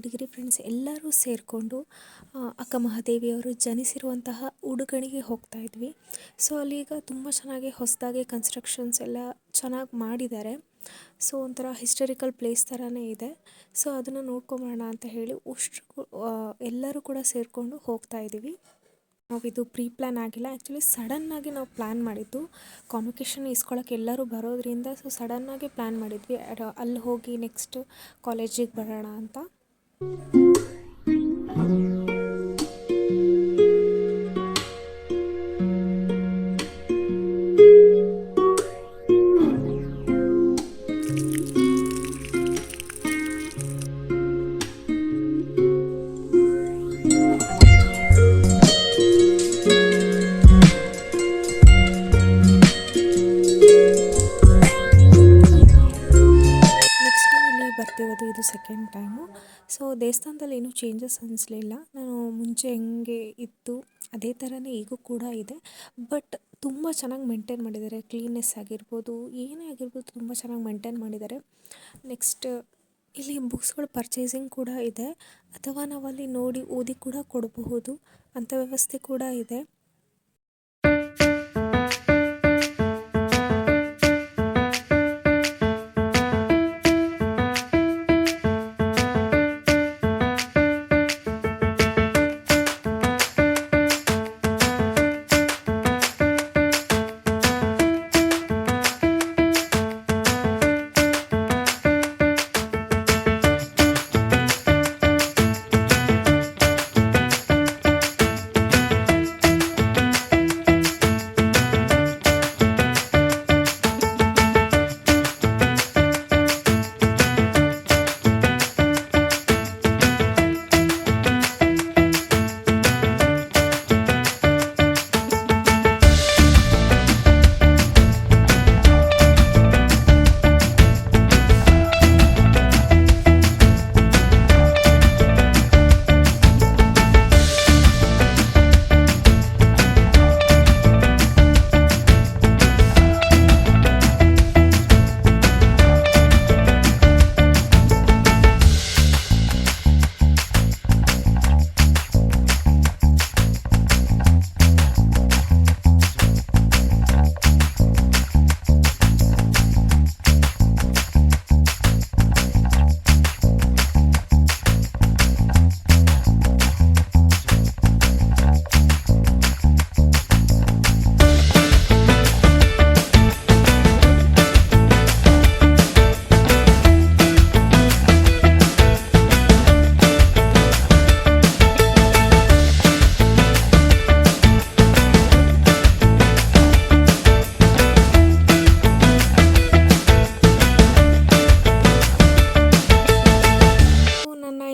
Degree friends ಎಲ್ಲರೂ ಸೇರಿಕೊಂಡು ಅಕ್ಕ ಮಹಾದೇವಿಯವರು ಜನಿಸಿರುವಂತಹ ಉಡುಗಣಿಗೆ ಹೋಗ್ತಾ ಇದ್ವಿ. ಸೊ ಅಲ್ಲೀಗ ತುಂಬ ಚೆನ್ನಾಗಿ ಹೊಸದಾಗಿ ಕನ್ಸ್ಟ್ರಕ್ಷನ್ಸ್ ಎಲ್ಲ ಚೆನ್ನಾಗಿ ಮಾಡಿದ್ದಾರೆ. ಸೊ ಒಂಥರ ಹಿಸ್ಟಾರಿಕಲ್ ಪ್ಲೇಸ್ ಥರನೇ ಇದೆ. ಸೊ ಅದನ್ನು ನೋಡ್ಕೊಂಬರೋಣ ಅಂತ ಹೇಳಿ ಎಲ್ಲರೂ ಕೂಡ ಸೇರಿಕೊಂಡು ಹೋಗ್ತಾ ಇದ್ದೀವಿ. ನಾವಿದು ಪ್ರೀ ಪ್ಲ್ಯಾನ್ ಆಗಿಲ್ಲ, ಆ್ಯಕ್ಚುಲಿ ಸಡನ್ನಾಗಿ ನಾವು ಪ್ಲ್ಯಾನ್ ಮಾಡಿದ್ದು. ಕಾನ್ವೊಕೇಶನ್ ಇಸ್ಕೊಳ್ಳೋಕೆ ಎಲ್ಲರೂ ಬರೋದ್ರಿಂದ ಸೊ ಸಡನ್ನಾಗಿ ಪ್ಲ್ಯಾನ್ ಮಾಡಿದ್ವಿ ಅಲ್ಲಿ ಹೋಗಿ ನೆಕ್ಸ್ಟ್ ಕಾಲೇಜಿಗೆ ಬರೋಣ ಅಂತ. ಬರ್ತಿರೋದು ಇದು ಸೆಕೆಂಡ್ ಟೈಮು. ಸೊ ದೇವಸ್ಥಾನದಲ್ಲಿ ಏನೂ ಚೇಂಜಸ್ ಅನ್ನಿಸ್ಲಿಲ್ಲ. ನಾನು ಮುಂಚೆ ಹೆಂಗೆ ಇತ್ತು ಅದೇ ಥರನೇ ಈಗೂ ಕೂಡ ಇದೆ. ಬಟ್ ತುಂಬ ಚೆನ್ನಾಗಿ ಮೇಂಟೈನ್ ಮಾಡಿದ್ದಾರೆ. ಕ್ಲೀನ್ನೆಸ್ ಆಗಿರ್ಬೋದು, ಏನೇ ಆಗಿರ್ಬೋದು ತುಂಬ ಚೆನ್ನಾಗಿ ಮೇಂಟೈನ್ ಮಾಡಿದ್ದಾರೆ. ನೆಕ್ಸ್ಟ್ ಇಲ್ಲಿ ಬುಕ್ಸ್ಗಳು ಪರ್ಚೇಸಿಂಗ್ ಕೂಡ ಇದೆ, ಅಥವಾ ನಾವಲ್ಲಿ ನೋಡಿ ಓದಿ ಕೂಡ ಕೊಡಬಹುದು ಅಂಥ ವ್ಯವಸ್ಥೆ ಕೂಡ ಇದೆ.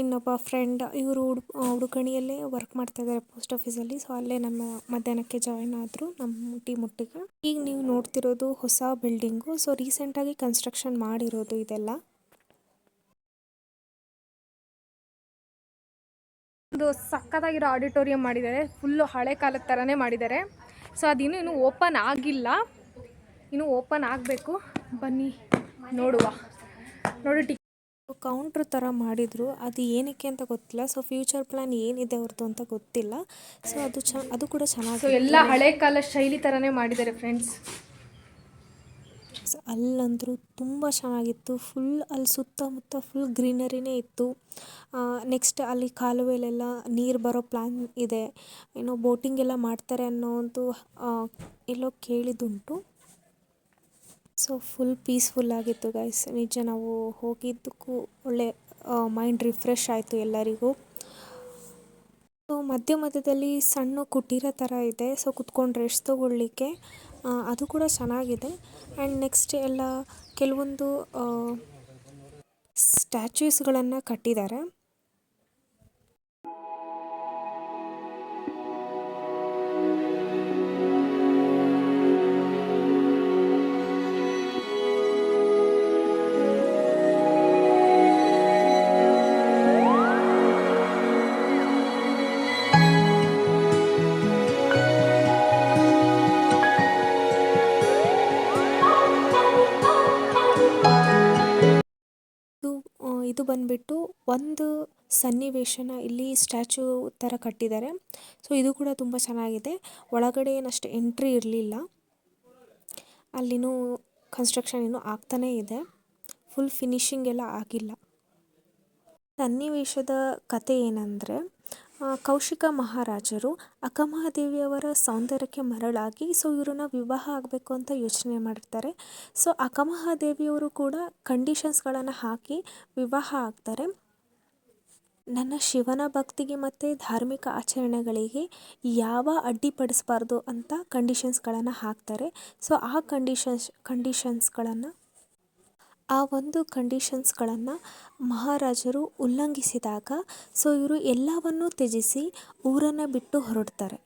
ಇನ್ನೊಬ್ಬ ಫ್ರೆಂಡ್ ಇವರು ಉಡುಗಣಿಯಲ್ಲೇ ವರ್ಕ್ ಮಾಡ್ತಾ ಇದ್ದಾರೆ ಪೋಸ್ಟ್ ಆಫೀಸಲ್ಲಿ. ಸೊ ಅಲ್ಲೇ ನಮ್ಮ ಮಧ್ಯಾಹ್ನಕ್ಕೆ ಜಾಯಿನ್ ಆದರು ನಮ್ಮ ಟೀಮ್ ಒಟ್ಟಿಗೆ. ಈಗ ನೀವು ನೋಡ್ತಿರೋದು ಹೊಸ ಬಿಲ್ಡಿಂಗು. ಸೊ ರೀಸೆಂಟಾಗಿ ಕನ್ಸ್ಟ್ರಕ್ಷನ್ ಮಾಡಿರೋದು ಇದೆಲ್ಲ. ಒಂದು ಸಕ್ಕತ್ತಾಗಿರೋ ಆಡಿಟೋರಿಯಂ ಮಾಡಿದ್ದಾರೆ. ಫುಲ್ಲು ಹಳೆ ಕಾಲದ ಥರನೇ ಮಾಡಿದ್ದಾರೆ. ಸೊ ಅದಿನ್ನೂ ಓಪನ್ ಆಗಿಲ್ಲ, ಇನ್ನೂ ಓಪನ್ ಆಗಬೇಕು. ಬನ್ನಿ ನೋಡುವ. ನೋಡಿ ಕೌಂಟ್ರ್ ಥರ ಮಾಡಿದರು, ಅದು ಏನಕ್ಕೆ ಅಂತ ಗೊತ್ತಿಲ್ಲ. ಸೊ ಫ್ಯೂಚರ್ ಪ್ಲ್ಯಾನ್ ಏನಿದೆ ಅವ್ರದ್ದು ಅಂತ ಗೊತ್ತಿಲ್ಲ. ಸೊ ಅದು ಕೂಡ ಚೆನ್ನಾಗಿ, ಸೊ ಎಲ್ಲ ಹಳೆ ಕಾಲ ಶೈಲಿ ಥರನೇ ಮಾಡಿದ್ದಾರೆ ಫ್ರೆಂಡ್ಸ್. ಅಲ್ಲಂತರೂ ತುಂಬ ಚೆನ್ನಾಗಿತ್ತು. ಅಲ್ಲಿ ಸುತ್ತಮುತ್ತ ಫುಲ್ ಗ್ರೀನರಿನೇ ಇತ್ತು. ನೆಕ್ಸ್ಟ್ ಅಲ್ಲಿ ಕಾಲುವೆಲೆಲ್ಲ ನೀರು ಬರೋ ಪ್ಲ್ಯಾನ್ ಇದೆ. ಏನೋ ಬೋಟಿಂಗ್ ಎಲ್ಲ ಮಾಡ್ತಾರೆ ಅನ್ನೋವಂತೂ ಎಲ್ಲೋ ಕೇಳಿದ್ದುಂಟು. ಸೊ ಫುಲ್ ಪೀಸ್ಫುಲ್ ಆಗಿತ್ತು ಗೈಸ್. ನಿಜ ನಾವು ಹೋಗಿದ್ದಕ್ಕೂ ಒಳ್ಳೆ ಮೈಂಡ್ ರಿಫ್ರೆಶ್ ಆಯಿತು ಎಲ್ಲರಿಗೂ. ಸೊ ಮಧ್ಯದಲ್ಲಿ ಸಣ್ಣ ಕುಟೀರ ಥರ ಇದೆ. ಸೊ ಕುತ್ಕೊಂಡು ರೆಸ್ಟ್ ತೊಗೊಳ್ಳಿಕ್ಕೆ ಅದು ಕೂಡ ಚೆನ್ನಾಗಿದೆ. ಆ್ಯಂಡ್ ನೆಕ್ಸ್ಟ್ ಎಲ್ಲ ಕೆಲವೊಂದು ಸ್ಟ್ಯಾಚ್ಯೂಸ್ಗಳನ್ನು ಕಟ್ಟಿದ್ದಾರೆ. ಇದು ಬಂದುಬಿಟ್ಟು ಒಂದು ಸನ್ನಿವೇಶನ ಇಲ್ಲಿ ಸ್ಟ್ಯಾಚು ಥರ ಕಟ್ಟಿದ್ದಾರೆ. ಸೊ ಇದು ಕೂಡ ತುಂಬ ಚೆನ್ನಾಗಿದೆ. ಒಳಗಡೆ ಏನಷ್ಟು ಎಂಟ್ರಿ ಇರಲಿಲ್ಲ, ಅಲ್ಲಿನೂ ಕನ್ಸ್ಟ್ರಕ್ಷನ್ ಇನ್ನೂ ಆಗ್ತಾನೇ ಇದೆ, ಫುಲ್ ಫಿನಿಶಿಂಗ್ ಎಲ್ಲ ಆಗಿಲ್ಲ. ಸನ್ನಿವೇಶದ ಕತೆ ಏನಂದರೆ, ಕೌಶಿಕ ಮಹಾರಾಜರು ಅಕ್ಕಮಹಾದೇವಿಯವರ ಸೌಂದರ್ಯಕ್ಕೆ ಮರಳಾಗಿ ಸೊ ಇವ್ರನ್ನ ವಿವಾಹ ಆಗಬೇಕು ಅಂತ ಯೋಚನೆ ಮಾಡಿರ್ತಾರೆ. ಸೊ ಅಕ್ಕಮಹಾದೇವಿಯವರು ಕೂಡ ಕಂಡೀಷನ್ಸ್ಗಳನ್ನು ಹಾಕಿ ವಿವಾಹ ಆಗ್ತಾರೆ. ನನ್ನ ಶಿವನ ಭಕ್ತಿಗೆ ಮತ್ತು ಧಾರ್ಮಿಕ ಆಚರಣೆಗಳಿಗೆ ಯಾವ ಅಡ್ಡಿಪಡಿಸಬಾರ್ದು ಅಂತ ಕಂಡೀಷನ್ಸ್ಗಳನ್ನು ಹಾಕ್ತಾರೆ. ಸೊ ಆ ಕಂಡೀಷನ್ಸ್ಗಳನ್ನು ಮಹಾರಾಜರು ಉಲ್ಲಂಘಿಸಿದಾಗ ಸೊ ಇವರು ಎಲ್ಲವನ್ನೂ ತ್ಯಜಿಸಿ ಊರನ್ನು ಬಿಟ್ಟು ಹೊರಡ್ತಾರೆ.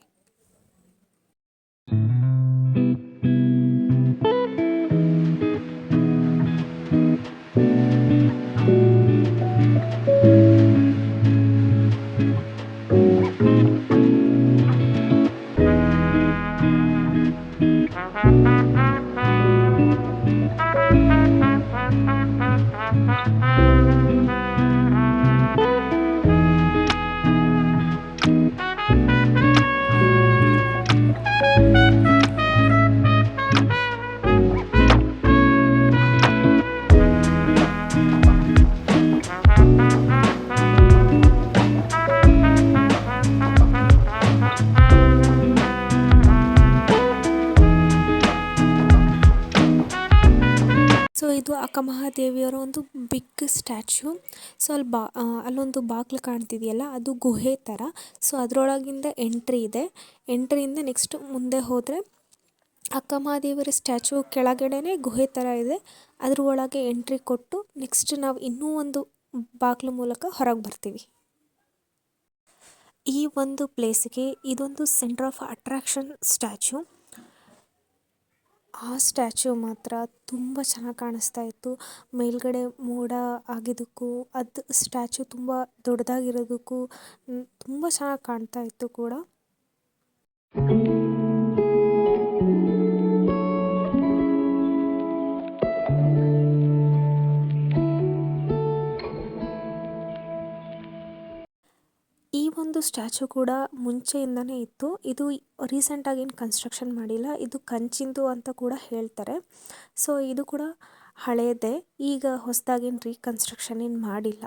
ಸೊ ಇದು ಅಕ್ಕಮಹಾದೇವಿಯವರ ಒಂದು ಬಿಗ್ ಸ್ಟ್ಯಾಚ್ಯೂ. ಸೊ ಅಲ್ಲೊಂದು ಬಾಗಿಲು ಕಾಣ್ತಿದೆಯಲ್ಲ, ಅದು ಗುಹೆ ಥರ. ಸೊ ಅದರೊಳಗಿಂದ ಎಂಟ್ರಿ ಇದೆ. ಎಂಟ್ರಿಯಿಂದ ನೆಕ್ಸ್ಟ್ ಮುಂದೆ ಹೋದರೆ ಅಕ್ಕಮಹಾದೇವಿಯರ ಸ್ಟ್ಯಾಚ್ಯೂ ಕೆಳಗಡೆನೇ ಗುಹೆ ಥರ ಇದೆ. ಅದ್ರ ಒಳಗೆ ಎಂಟ್ರಿ ಕೊಟ್ಟು ನೆಕ್ಸ್ಟ್ ನಾವು ಇನ್ನೂ ಒಂದು ಬಾಗಿಲು ಮೂಲಕ ಹೊರಗೆ ಬರ್ತೀವಿ. ಈ ಒಂದು ಪ್ಲೇಸಿಗೆ ಇದೊಂದು ಸೆಂಟರ್ ಆಫ್ ಅಟ್ರಾಕ್ಷನ್ ಸ್ಟ್ಯಾಚ್ಯೂ. ಆ ಸ್ಟ್ಯಾಚ್ಯೂ ಮಾತ್ರ ತುಂಬ ಚೆನ್ನಾಗಿ ಕಾಣಿಸ್ತಾ ಇತ್ತು. ಮೇಲ್ಗಡೆ ಮೋಡ ಆಗಿದ್ದಕ್ಕೂ ಅದು ಸ್ಟ್ಯಾಚ್ಯೂ ತುಂಬ ದೊಡ್ಡದಾಗಿರೋದಕ್ಕೂ ತುಂಬ ಚೆನ್ನಾಗಿ ಕಾಣ್ತಾ ಇತ್ತು ಕೂಡ. ಈ ಒಂದು ಸ್ಟ್ಯಾಚ್ಯೂ ಕೂಡ ಮುಂಚೆಯಿಂದನೇ ಇತ್ತು. ಇದು ರೀಸೆಂಟಾಗಿ ಏನು ಕನ್ಸ್ಟ್ರಕ್ಷನ್ ಮಾಡಿಲ್ಲ, ಇದು ಕಂಚಿಂದು ಅಂತ ಕೂಡ ಹೇಳ್ತಾರೆ. ಸೊ ಇದು ಕೂಡ ಹಳೆಯದೇ, ಈಗ ಹೊಸದಾಗೇನು ರೀಕನ್ಸ್ಟ್ರಕ್ಷನ್ ಏನು ಮಾಡಿಲ್ಲ.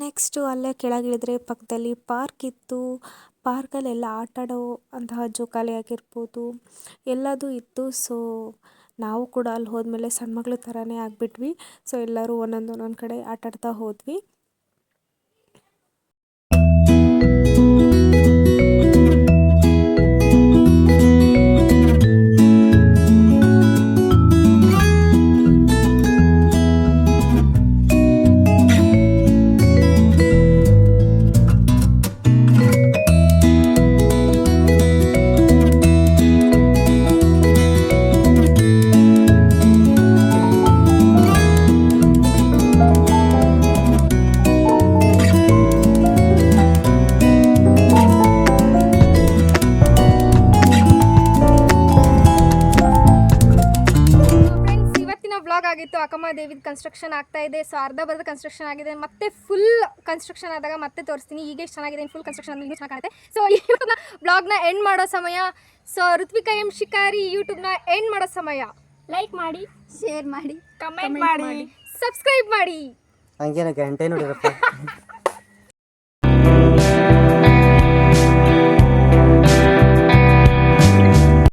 ನೆಕ್ಸ್ಟು ಅಲ್ಲೇ ಕೆಳಗಿಳಿದ್ರೆ ಪಕ್ಕದಲ್ಲಿ ಪಾರ್ಕ್ ಇತ್ತು. ಪಾರ್ಕಲ್ಲೆಲ್ಲ ಆಟ ಆಡೋ ಅಂತಹ ಜೋಕಾಲಿ ಆಗಿರ್ಬೋದು ಎಲ್ಲದೂ ಇತ್ತು. ಸೊ ನಾವು ಕೂಡ ಅಲ್ಲಿ ಹೋದ್ಮೇಲೆ ಸಣ್ಣ ಮಕ್ಳ ಥರನೇ ಆಗಿಬಿಟ್ವಿ. ಸೊ ಎಲ್ಲರೂ ಒಂದೊಂದು ಕಡೆ ಆಟ ಆಡ್ತಾ ಹೋದ್ವಿ. ಆಗಿತ್ತು. ಅಕ್ಕಮಹಾದೇವಿದ ಕನ್ಸ್ಟ್ರಕ್ಷನ್ ಆಗ್ತಾ ಇದೆ. ಸೊ ಅರ್ಧ ಬರ್ಧ ಕನ್ಸ್ಟ್ರಕ್ಷನ್ ಆಗಿದೆ, ಮತ್ತೆ ಫುಲ್ ಕನ್ಸ್ಟ್ರಕ್ಷನ್ ಆದಾಗ ಮತ್ತೆ ತೋರಿಸ್ತೀನಿ. ಈಗ ಎಷ್ಟು ಚೆನ್ನಾಗಿದೆ, ಫುಲ್ ಕನ್ಸ್ಟ್ರಕ್ಷನ್ ಆಗಿ ಇನ್ನೂ ಚೆನ್ನಾಗಿ ಕಾಣುತ್ತೆ. ಸೊ ಯೂಟ್ಯೂಬ್ನ ಬ್ಲಾಗ್ನ ಎಂಡ್ ಮಾಡೋ ಸಮಯ. ಸೊ ಋತ್ವಿಕಾ ಎಂ ಶಿಕಾರಿ ಯೂಟ್ಯೂಬ್ನ ಎಂಡ್ ಮಾಡೋ ಸಮಯ. ಲೈಕ್ ಮಾಡಿ, ಶೇರ್ ಮಾಡಿ, ಕಮೆಂಟ್ ಮಾಡಿ, ಸಬ್ಸ್ಕ್ರೈಬ್ ಮಾಡಿ. ಹಂಗೇನ ಗಂಟೆ ನೋಡಿರಪ್ಪ.